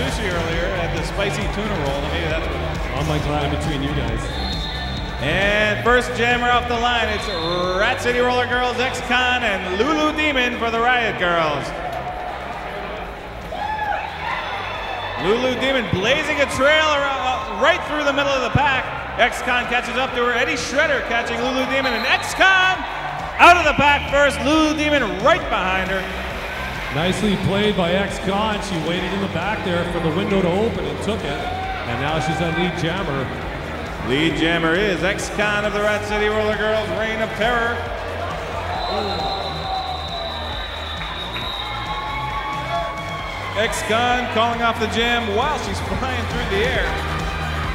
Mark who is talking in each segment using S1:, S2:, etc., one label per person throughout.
S1: sushi earlier at the spicy tuna roll. Maybe that's what.
S2: I'm like glad in between you guys.
S1: And first jammer off the line, it's Rat City Roller Girls, X-Con, and Lulu Demon for the Riot Girls. Lulu Demon blazing a trail right through the middle of the pack. X-Con catches up to her. Eddie Shredder catching Lulu Demon, and X-Con out of the pack first. Lulu Demon right behind her.
S2: Nicely played by X-Con. She waited in the back there for the window to open and took it. And now she's on lead jammer.
S1: Lead jammer is X-Con of the Rat City Roller Girls, Reign of Terror. X-Con calling off the jam while she's flying through the air.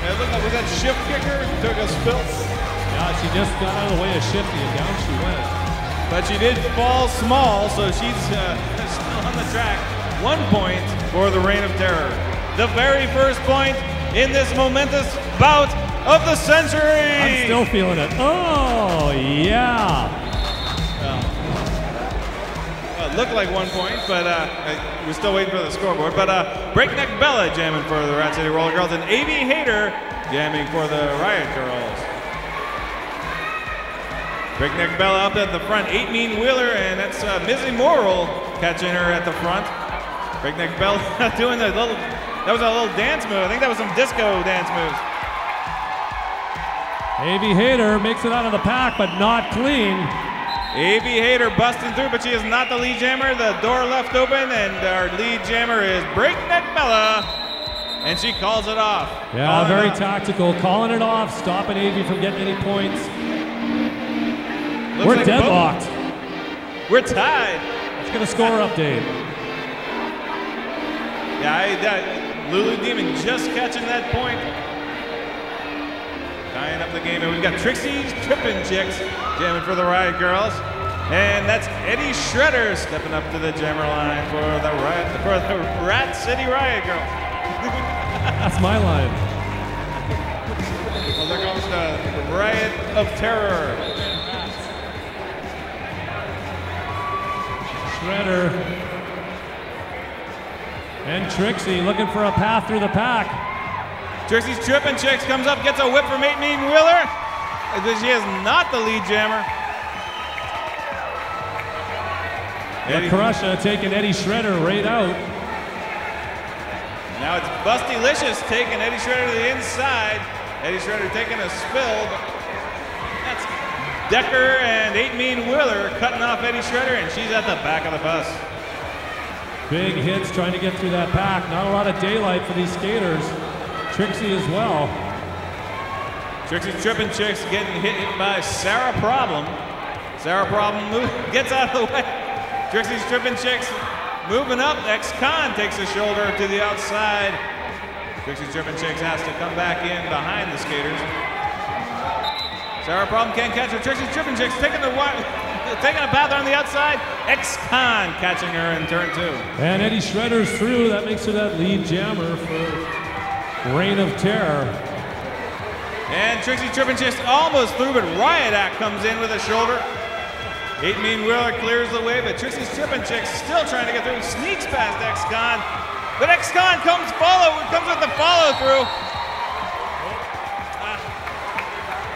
S1: It looked like, was that shift kicker? Took a spill.
S2: Yeah, she just got out of the way of Shifty and down she went.
S1: But she did fall small, so she's still on the track. 1 point for the Reign of Terror. The very first point in this momentous bout of the century.
S2: I'm still feeling it. Oh, yeah.
S1: It looked like 1 point, but we're still waiting for the scoreboard. But Breakneck Bella jamming for the Rat City Roller Girls, and AV Hater jamming for the Riot Girls. Breakneck Bella up at the front, 8 Mean Wheeler, and that's Ms. Immoral catching her at the front. Breakneck Bella doing that was a little dance move. I think that was some disco dance moves.
S2: AV Hater makes it out of the pack, but not clean.
S1: AV Hater busting through, but she is not the lead jammer. The door left open, and our lead jammer is Breakneck Bella, and she calls it off.
S2: Yeah, very tactical, calling it off, stopping AV from getting any points. We're like deadlocked.
S1: We're tied.
S2: Let's get a score update.
S1: Yeah, Lulu Demon just catching that point. Tying up the game, and we've got Trixie's Trippin' Chicks jamming for the Riot Girls, and that's Eddie Shredder stepping up to the jammer line for the Rat City Riot Girls.
S2: That's my line.
S1: Well, there goes the Riot of Terror.
S2: Shredder and Trixie looking for a path through the pack.
S1: Trixie's Trippin' Chicks comes up, gets a whip from 8 Mean Wheeler. She is not the lead jammer.
S2: The Crusher taking Eddie Shredder right out.
S1: Now it's Bustylicious taking Eddie Shredder to the inside. Eddie Shredder taking a spill. That's Decker and 8 Mean Wheeler cutting off Eddie Shredder, and she's at the back of the bus.
S2: Big hits trying to get through that pack. Not a lot of daylight for these skaters. Trixie as well.
S1: Trixie's Trippin' Chicks getting hit by Sarah Problem. Sarah Problem gets out of the way. Trixie's Trippin' Chicks moving up. X-Con takes a shoulder to the outside. Trixie's Trippin' Chicks has to come back in behind the skaters. Sarah Problem can't catch her. Trixie's Trippin' Chicks taking a path on the outside. X-Con catching her in turn 2.
S2: And Eddie Shredder's through. That makes her that lead jammer for Reign of Terror.
S1: And Trixie Trippin' Chicks almost through, but Riot Act comes in with a shoulder. 8 Mean Wheeler clears the way, but Trixie's Trippin' Chicks still trying to get through. Sneaks past X-Con, but X-Con comes with the follow through.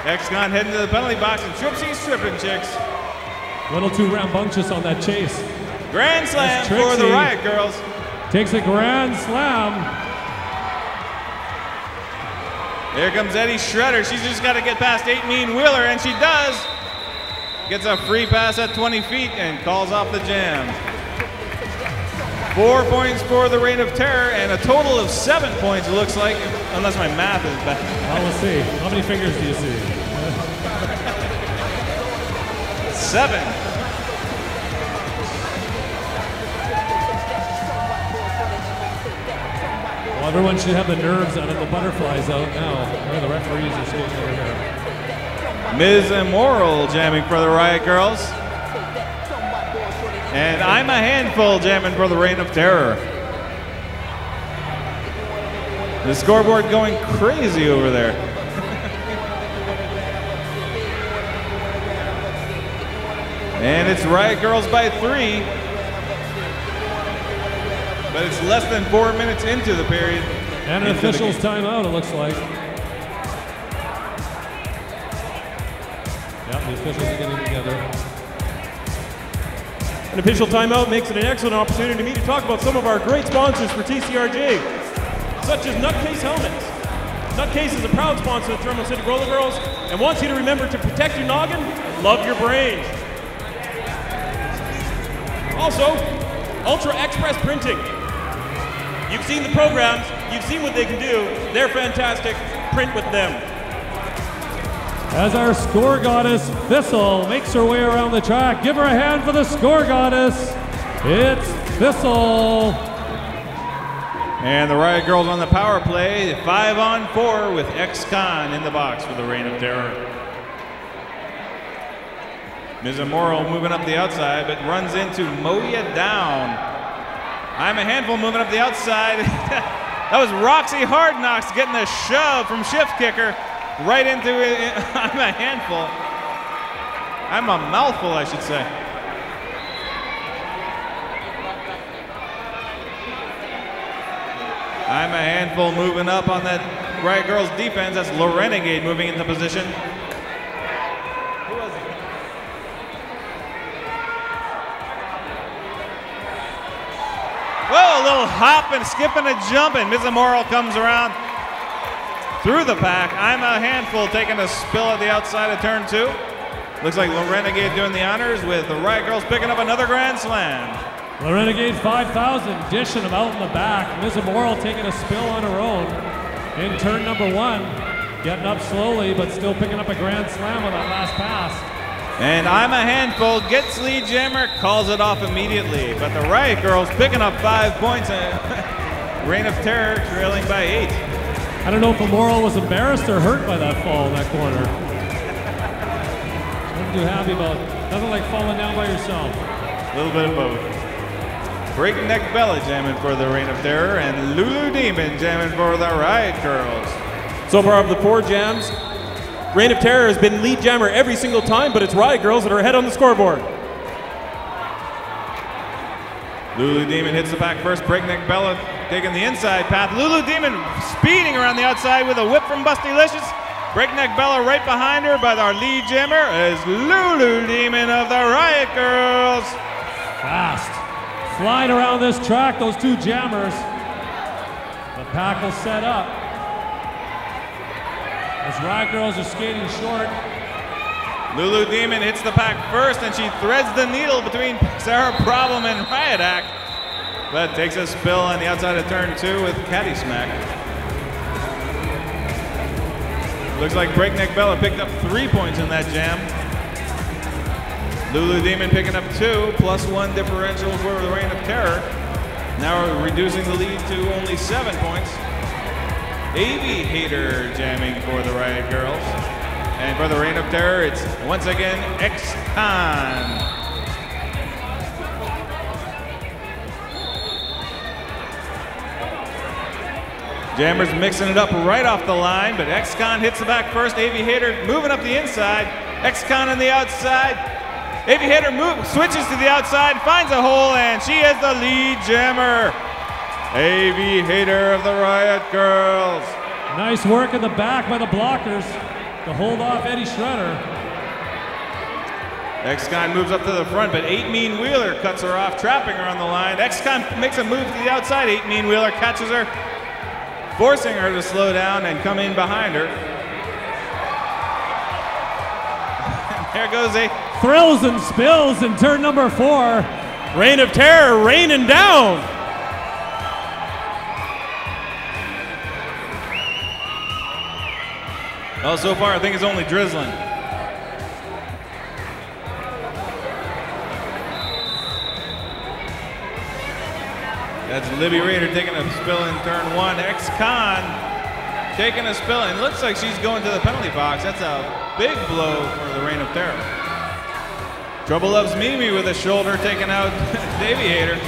S1: X-Con heading to the penalty box, and Trixie's Trippin' Chicks.
S2: A little too rambunctious on that chase.
S1: Grand slam for the Riot Girls.
S2: Takes a grand slam.
S1: Here comes Eddie Shredder. She's just got to get past 8 Mean Wheeler, and she does. Gets a free pass at 20 feet and calls off the jam. 4 points for the Reign of Terror, and a total of 7 points, it looks like, unless my math is bad.
S2: Well, we'll see. How many fingers do you see?
S1: 7.
S2: Well, everyone should have the nerves out of the butterflies out now. The referees are skating over here.
S1: Ms. Immoral jamming for the Riot Girls. And I'm a Handful jamming for the Reign of Terror. The scoreboard going crazy over there. And it's Riot Girls by 3. but it's less than 4 minutes into the period.
S2: And an official's timeout, it looks like. Yep, the officials are getting together.
S3: An official timeout makes it an excellent opportunity to me to talk about some of our great sponsors for TCRG, such as Nutcase Helmets. Nutcase is a proud sponsor of the Toronto City Roller Girls and wants you to remember to protect your noggin and love your brain. Also, Ultra Express Printing. You've seen the programs, you've seen what they can do. They're fantastic. Print with them.
S2: As our score goddess, Thistle, makes her way around the track. Give her a hand for the score goddess. It's Thistle.
S1: And the Riot Girls on the power play, 5-on-4 with X-Con in the box for the Reign of Terror. Ms. Amoro moving up the outside, but runs into Moya down. I'm a Handful moving up the outside. That was Roxy Hardknocks getting a shove from Shift Kicker right into it. I'm a Handful. I'm a mouthful, I should say. I'm a Handful moving up on that Riot Girls defense. That's Lorenegade moving into position. Who was it? Whoa, a little hop and skip and a jump, and Ms. Amoro comes around through the pack. I'm a Handful taking a spill at the outside of turn 2. Looks like Lorenegade doing the honors with the Riot Girls picking up another Grand Slam.
S2: The Renegade 5000 dishing them out in the back. Ms. Moral taking a spill on her own in turn number 1. Getting up slowly, but still picking up a Grand Slam on that last pass.
S1: And I'm a Handful gets lead jammer, calls it off immediately. But the Riot Girls picking up 5 points and Reign of Terror trailing by 8.
S2: I don't know if Moral was embarrassed or hurt by that fall in that corner. Nothing too happy about it. Nothing like falling down by yourself.
S1: A little bit of both. Breakneck Bella jamming for the Reign of Terror, and Lulu Demon jamming for the Riot Girls.
S3: So far of the 4 jams, Reign of Terror has been lead jammer every single time, but it's Riot Girls that are ahead on the scoreboard.
S1: Lulu Demon hits the pack first. Breakneck Bella taking the inside path. Lulu Demon speeding around the outside with a whip from Bustylicious. Breakneck Bella right behind her, but our lead jammer is Lulu Demon of the Riot Girls.
S2: Fast. Flying around this track, those 2 jammers. The pack will set up. As Riot Girls are skating short.
S1: Lulu Demon hits the pack first, and she threads the needle between Sarah Problem and Riot Act, but takes a spill on the outside of turn 2 with Caddy Smack. Looks like Breakneck Bella picked up 3 points in that jam. Lulu Demon picking up 2, +1 differential for the Reign of Terror. Now reducing the lead to only 7 points. Aviator jamming for the Riot Girls. And for the Reign of Terror, it's once again X-Con. Jammers mixing it up right off the line, but X-Con hits the back first. Aviator moving up the inside. X-Con on the outside. Aviator switches to the outside, finds a hole, and she is the lead jammer. Aviator of the Riot Girls.
S2: Nice work in the back by the blockers to hold off Eddie Shredder.
S1: X-Con moves up to the front, but 8 Mean Wheeler cuts her off, trapping her on the line. X-Con makes a move to the outside. 8 Mean Wheeler catches her, forcing her to slow down and come in behind her. There goes a
S2: Thrills and spills in turn number 4.
S3: Reign of Terror raining down.
S1: Well, so far I think it's only drizzling. That's Libby Raider taking a spill in turn 1. X-Con taking a spill, and looks like she's going to the penalty box. That's a big blow for the Reign of Terror. Trouble Loves Mimi with a shoulder taking out Aviator.